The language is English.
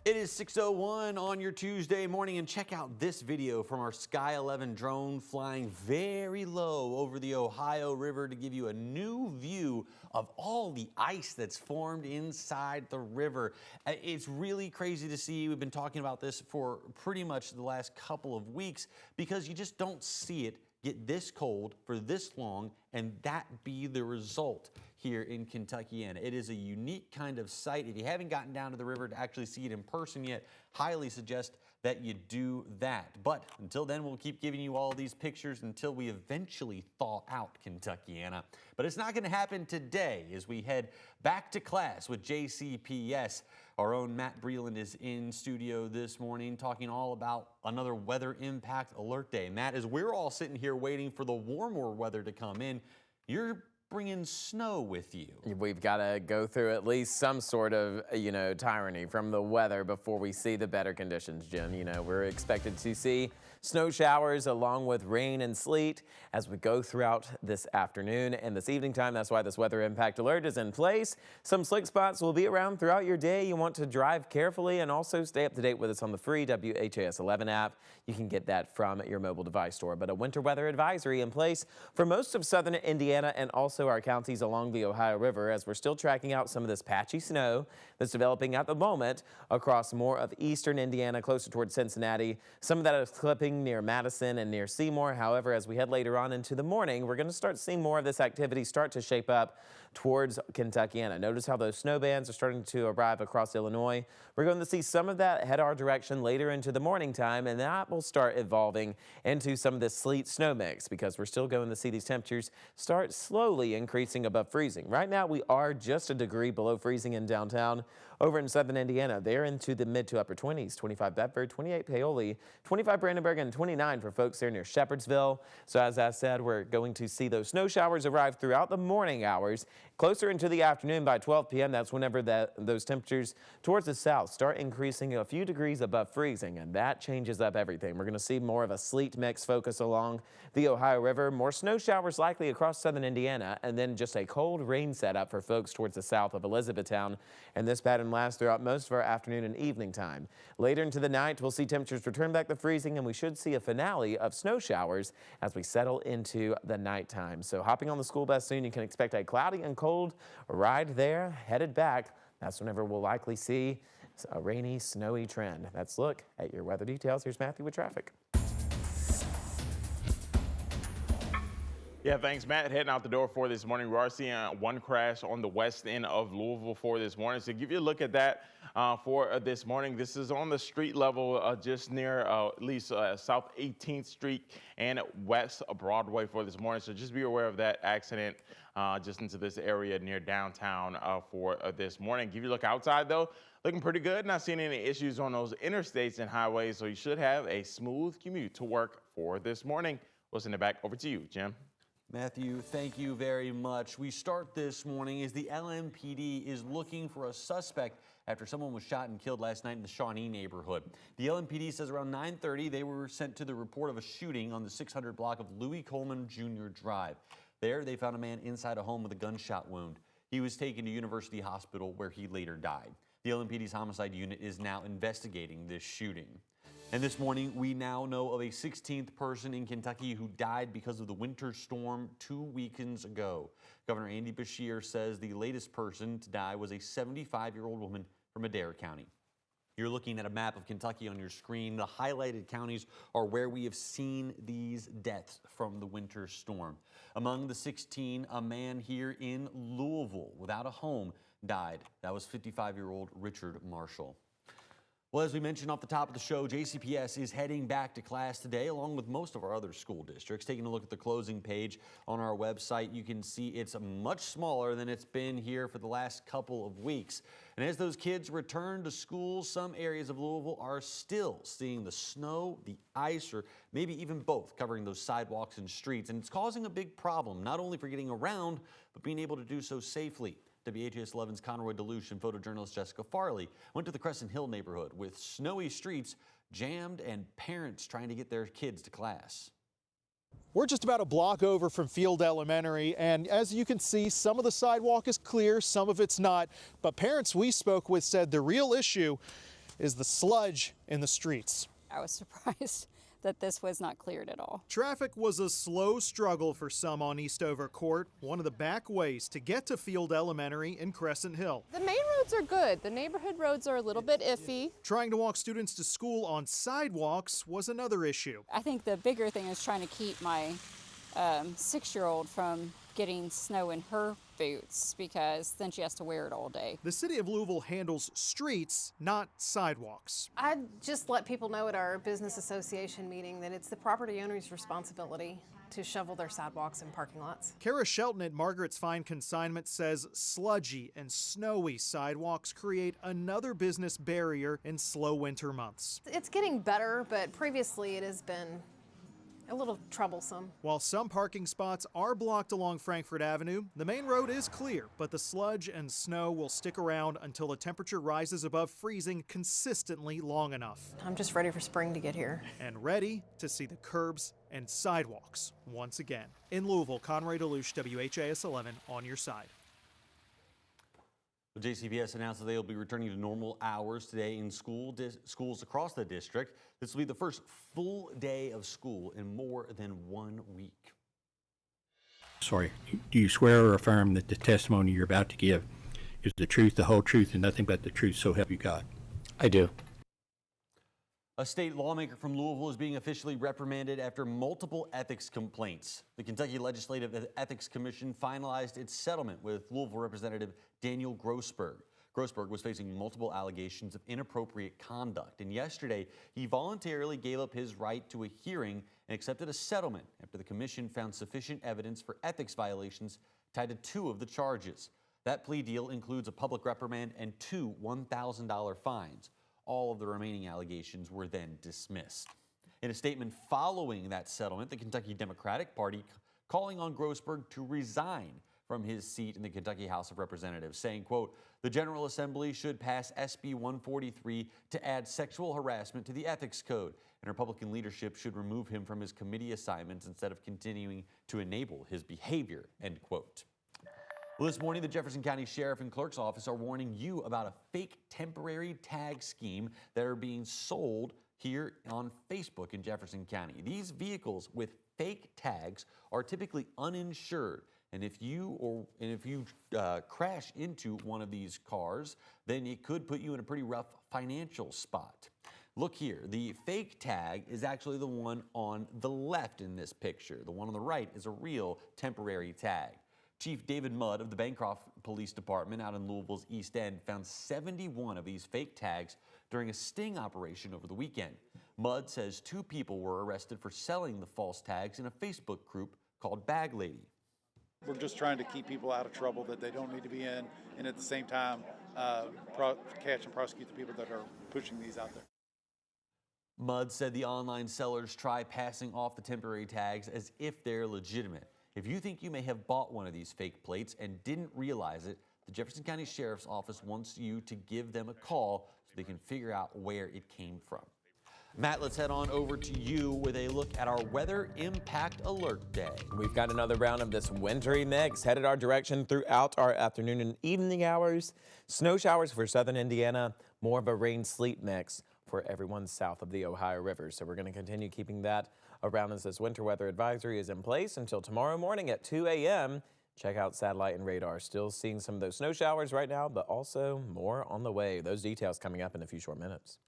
It is 6:01 on your Tuesday morning, and check out this video from our Sky 11 drone flying very low over the Ohio River to give you a new view of all the ice that's formed inside the river. It's really crazy to see. We've been talking about this for pretty much the last couple of weeks because you just don't see it get this cold for this long and that be the result here in Kentucky. And it is a unique kind of sight. If you haven't gotten down to the river to actually see it in person yet, highly suggest that you do that. But until then, we'll keep giving you all these pictures until we eventually thaw out Kentuckiana. But it's not going to happen today as we head back to class with JCPS. Our own Matt Breland is in studio this morning talking all about another weather impact alert day. Matt, as we're all sitting here waiting for the warmer weather to come in, you're bringing snow with you. We've got to go through at least some sort of, tyranny from the weather before we see the better conditions, Jim. We're expected to see snow showers along with rain and sleet as we go throughout this afternoon and this evening time. That's why this weather impact alert is in place. Some slick spots will be around throughout your day. You want to drive carefully and also stay up to date with us on the free WHAS11 app. You can get that from your mobile device store. But a winter weather advisory in place for most of southern Indiana and also our counties along the Ohio River as we're still tracking out some of this patchy snow that's developing at the moment across more of eastern Indiana, closer towards Cincinnati. Some of that is clipping near Madison and near Seymour. However, as we head later on into the morning, we're going to start seeing more of this activity start to shape up towards Kentuckiana. Notice how those snow bands are starting to arrive across Illinois. We're going to see some of that head our direction later into the morning time, and that will start evolving into some of this sleet snow mix because we're still going to see these temperatures start slowly increasing above freezing. Right now, we are just a degree below freezing in downtown. Over in southern Indiana, they're into the mid to upper 20s, 25 Bedford, 28 Paoli, 25 Brandenburg, and 29 for folks there near Shepherdsville. So as I said, we're going to see those snow showers arrive throughout the morning hours. Closer into the afternoon by 12 p.m., that's whenever those temperatures towards the south start increasing a few degrees above freezing, and that changes up everything. We're going to see more of a sleet mix focus along the Ohio River, more snow showers likely across southern Indiana, and then just a cold rain setup for folks towards the south of Elizabethtown. And this pattern lasts throughout most of our afternoon and evening time. Later into the night, we'll see temperatures return back to freezing, and we should see a finale of snow showers as we settle into the nighttime. So hopping on the school bus soon, you can expect a cloudy and cold ride there, headed back. That's whenever we'll likely see a rainy, snowy trend. Let's look at your weather details. Here's Matthew with traffic. Yeah, thanks, Matt. Heading out the door for this morning, we are seeing one crash on the west end of Louisville for this morning. So give you a look at that for this morning. This is on the street level just near at least South 18th Street and West Broadway for this morning. So just be aware of that accident just into this area near downtown for this morning. Give you a look outside, though. Looking pretty good. Not seeing any issues on those interstates and highways. So you should have a smooth commute to work for this morning. We'll send it back over to you, Jim. Matthew, thank you very much. We start this morning as the LMPD is looking for a suspect after someone was shot and killed last night in the Shawnee neighborhood. The LMPD says around 9:30 they were sent to the report of a shooting on the 600 block of Louis Coleman Jr. Drive. There they found a man inside a home with a gunshot wound. He was taken to University Hospital where he later died. The LMPD's homicide unit is now investigating this shooting. And this morning, we now know of a 16th person in Kentucky who died because of the winter storm 2 weekends ago. Governor Andy Beshear says the latest person to die was a 75-year-old woman from Adair County. You're looking at a map of Kentucky on your screen. The highlighted counties are where we have seen these deaths from the winter storm. Among the 16, a man here in Louisville without a home died. That was 55-year-old Richard Marshall. Well, as we mentioned off the top of the show, JCPS is heading back to class today, along with most of our other school districts. Taking a look at the closing page on our website, you can see it's much smaller than it's been here for the last couple of weeks. And as those kids return to school, some areas of Louisville are still seeing the snow, the ice, or maybe even both covering those sidewalks and streets. And it's causing a big problem, not only for getting around, but being able to do so safely. WHAS11's Conroy Deluche and photojournalist Jessica Farley went to the Crescent Hill neighborhood with snowy streets jammed and parents trying to get their kids to class. We're just about a block over from Field Elementary, and as you can see, some of the sidewalk is clear, some of it's not. But parents we spoke with said the real issue is the sludge in the streets. I was surprised that this was not cleared at all. Traffic was a slow struggle for some on Eastover Court, one of the back ways to get to Field Elementary in Crescent Hill. The main roads are good. The neighborhood roads are a little bit iffy. Trying to walk students to school on sidewalks was another issue. I think the bigger thing is trying to keep my 6-year-old from getting snow in her boots, because then she has to wear it all day. The city of Louisville handles streets, not sidewalks. I just let people know at our business association meeting that it's the property owner's responsibility to shovel their sidewalks and parking lots. Kara Shelton at Margaret's Fine Consignment says sludgy and snowy sidewalks create another business barrier in slow winter months. It's getting better, but previously it has been a little troublesome. While some parking spots are blocked along Frankfort Avenue, the main road is clear, but the sludge and snow will stick around until the temperature rises above freezing consistently long enough. I'm just ready for spring to get here. And ready to see the curbs and sidewalks once again. In Louisville, Conrad DeLuche, WHAS11 on your side. The JCPS announced that they will be returning to normal hours today in schools across the district. This will be the first full day of school in more than 1 week. Sorry, do you swear or affirm that the testimony you're about to give is the truth, the whole truth, and nothing but the truth, so help you God? I do. A state lawmaker from Louisville is being officially reprimanded after multiple ethics complaints. The Kentucky Legislative Ethics Commission finalized its settlement with Louisville Representative Daniel Grossberg. Grossberg was facing multiple allegations of inappropriate conduct, and yesterday he voluntarily gave up his right to a hearing and accepted a settlement after the commission found sufficient evidence for ethics violations tied to 2 of the charges. That plea deal includes a public reprimand and 2 $1,000 fines. All of the remaining allegations were then dismissed. In a statement following that settlement, the Kentucky Democratic Party calling on Grossberg to resign from his seat in the Kentucky House of Representatives, saying, quote, "The General Assembly should pass SB 143 to add sexual harassment to the ethics code, and Republican leadership should remove him from his committee assignments instead of continuing to enable his behavior," end quote. Well, this morning, the Jefferson County Sheriff and Clerk's Office are warning you about a fake temporary tag scheme that are being sold here on Facebook in Jefferson County. These vehicles with fake tags are typically uninsured, and if you crash into one of these cars, then it could put you in a pretty rough financial spot. Look here, the fake tag is actually the one on the left in this picture. The one on the right is a real temporary tag. Chief David Mudd of the Bancroft Police Department out in Louisville's East End found 71 of these fake tags during a sting operation over the weekend. Mudd says 2 people were arrested for selling the false tags in a Facebook group called Bag Lady. We're just trying to keep people out of trouble that they don't need to be in, and at the same time catch and prosecute the people that are pushing these out there. Mudd said the online sellers try passing off the temporary tags as if they're legitimate. If you think you may have bought one of these fake plates and didn't realize it, the Jefferson County Sheriff's Office wants you to give them a call so they can figure out where it came from. Matt, let's head on over to you with a look at our Weather Impact Alert Day. We've got another round of this wintry mix headed our direction throughout our afternoon and evening hours. Snow showers for southern Indiana, more of a rain-sleet mix for everyone south of the Ohio River. So we're going to continue keeping that around as this winter weather advisory is in place until tomorrow morning at 2 a.m. Check out satellite and radar. Still seeing some of those snow showers right now, but also more on the way. Those details coming up in a few short minutes.